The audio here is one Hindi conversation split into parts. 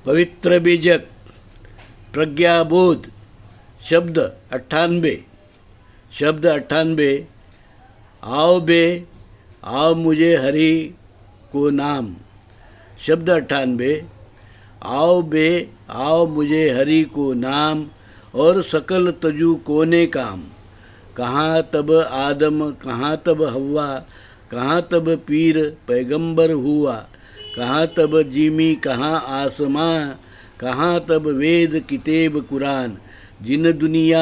पवित्र बीजक प्रज्ञाबोध शब्द 98। शब्द 98। आओ बे आओ मुझे हरि को नाम। शब्द 98। आओ बे आओ मुझे हरि को नाम, और सकल तजु कोने काम। कहाँ तब आदम कहाँ तब हव्वा, कहाँ तब पीर पैगंबर हुआ। कहाँ तब जिमी कहाँ आसमां, कहाँ तब वेद किताब कुरान। जिन दुनिया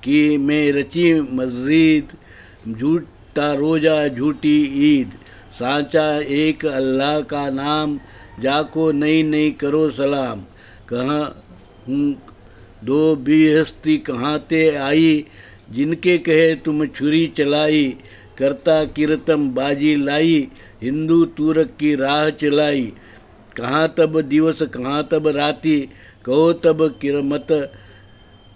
की में रची मस्जिद, झूठा रोजा झूठी ईद। सांचा एक अल्लाह का नाम, जाको नई नई करो सलाम। कहाँ दो बेहस्ती कहाँ ते आई, जिनके कहे तुम छुरी चलाई। करता कीर्तम बाजी लाई, हिंदू तुरक की राह चलाई। कहाँ तब दिवस कहाँ तब राती, कहो तब किरमत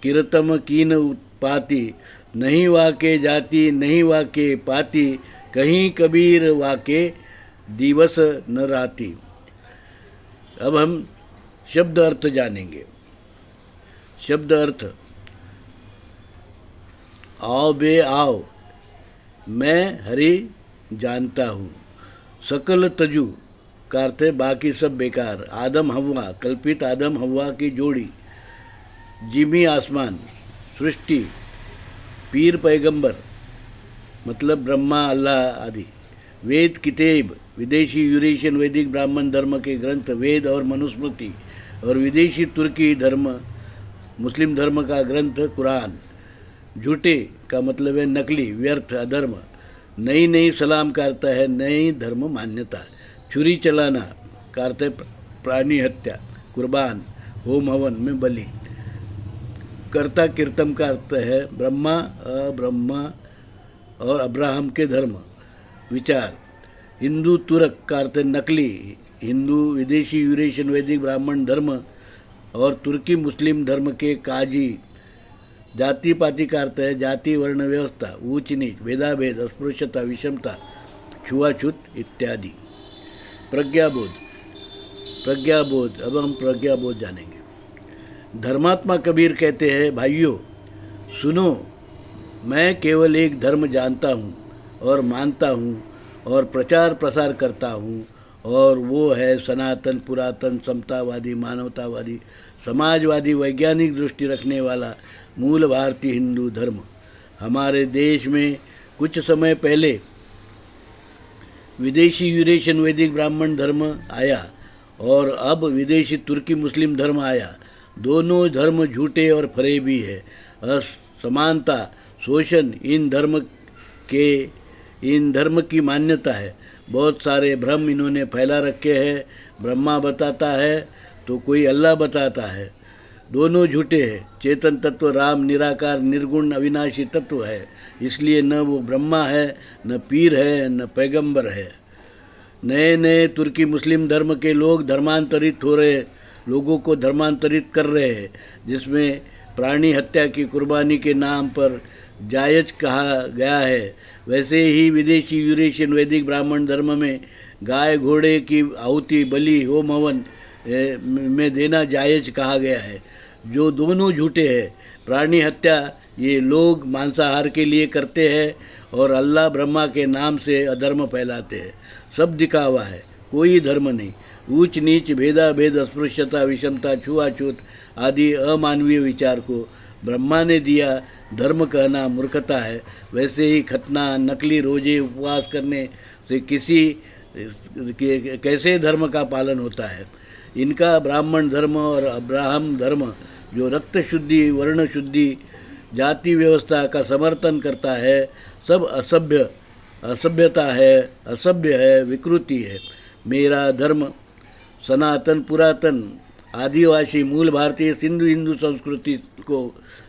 कीर्तम कीन उत्पाती। नहीं वाके जाती नहीं वाके पाती, कहीं कबीर वाके दिवस न राती। अब हम शब्द अर्थ जानेंगे। शब्द अर्थ। आओ बे आओ, मैं हरि जानता हूँ। सकल तजु का अर्थ है बाकी सब बेकार। आदम हव्वा कल्पित आदम हव्वा की जोड़ी। जिमी आसमान सृष्टि। पीर पैगंबर मतलब ब्रह्मा अल्लाह आदि। वेद किताब विदेशी यूरेशियन वैदिक ब्राह्मण धर्म के ग्रंथ वेद और मनुस्मृति, और विदेशी तुर्की धर्म मुस्लिम धर्म का ग्रंथ कुरान। झूठे का मतलब है नकली व्यर्थ अधर्म। नई नई सलाम का अर्थ है नई धर्म मान्यता। छुरी चलाना का अर्थ है प्राणी हत्या कुर्बान होम हवन में बलि। कर्ता कीर्तम का अर्थ है ब्रह्मा अब्रह्मा और अब्राहम के धर्म विचार। हिंदू तुरक का अर्थ है नकली हिंदू विदेशी यूरेशियन वैदिक ब्राह्मण धर्म और तुर्की मुस्लिम धर्म के काजी। जाति पाति का अर्थ है जाति वर्ण व्यवस्था, ऊंच नीच, भेदाभेद, अस्पृश्यता, विषमता, छुआछूत इत्यादि। प्रज्ञाबोध। प्रज्ञाबोध। अब हम प्रज्ञाबोध जानेंगे। धर्मात्मा कबीर कहते हैं, भाइयों सुनो, मैं केवल एक धर्म जानता हूँ और मानता हूँ और प्रचार प्रसार करता हूँ, और वो है सनातन पुरातन समतावादी मानवतावादी समाजवादी वैज्ञानिक दृष्टि रखने वाला मूल भारतीय हिंदू धर्म। हमारे देश में कुछ समय पहले विदेशी यूरेशियन वैदिक ब्राह्मण धर्म आया और अब विदेशी तुर्की मुस्लिम धर्म आया। दोनों धर्म झूठे और फरेबी है। असमानता शोषण इन धर्म की मान्यता है। बहुत सारे भ्रम इन्होंने फैला रखे हैं। ब्रह्मा बताता है तो कोई अल्लाह बताता है, दोनों झूठे हैं। चेतन तत्व राम निराकार निर्गुण अविनाशी तत्व है, इसलिए न वो ब्रह्मा है न पीर है न पैगंबर है। नए नए तुर्की मुस्लिम धर्म के लोग धर्मांतरित हो रहे, लोगों को धर्मांतरित कर रहे हैं, जिसमें प्राणी हत्या की कुर्बानी के नाम पर जायज कहा गया है। वैसे ही विदेशी यूरेशियन वैदिक ब्राह्मण धर्म में गाय घोड़े की आहुति बलि होम हवन में देना जायज कहा गया है, जो दोनों झूठे हैं। प्राणी हत्या ये लोग मांसाहार के लिए करते हैं और अल्लाह ब्रह्मा के नाम से अधर्म फैलाते हैं। सब दिखावा है, कोई धर्म नहीं। ऊंच नीच भेदाभेद अस्पृश्यता विषमता छुआछूत आदि अमानवीय विचार को ब्रह्मा ने दिया धर्म कहना मूर्खता है। वैसे ही खतना नकली रोजे उपवास करने से कैसे धर्म का पालन होता है। इनका ब्राह्मण धर्म और अब्राहम धर्म जो रक्त शुद्धि वर्ण शुद्धि जाति व्यवस्था का समर्थन करता है, सब असभ्यता है, असभ्य है, विकृति है। मेरा धर्म सनातन पुरातन आदिवासी मूल भारतीय सिंधु हिंदू संस्कृति को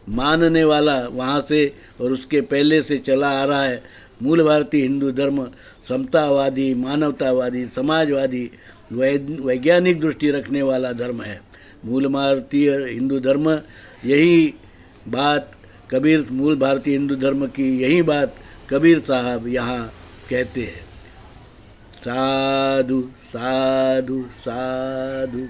मानने वाला वहाँ से और उसके पहले से चला आ रहा है। मूल भारतीय हिंदू धर्म समतावादी मानवतावादी समाजवादी वैज्ञानिक दृष्टि रखने वाला धर्म है। मूल भारतीय हिंदू धर्म यही बात कबीर मूल भारतीय हिंदू धर्म की यही बात कबीर साहब यहाँ कहते हैं। साधु साधु साधु।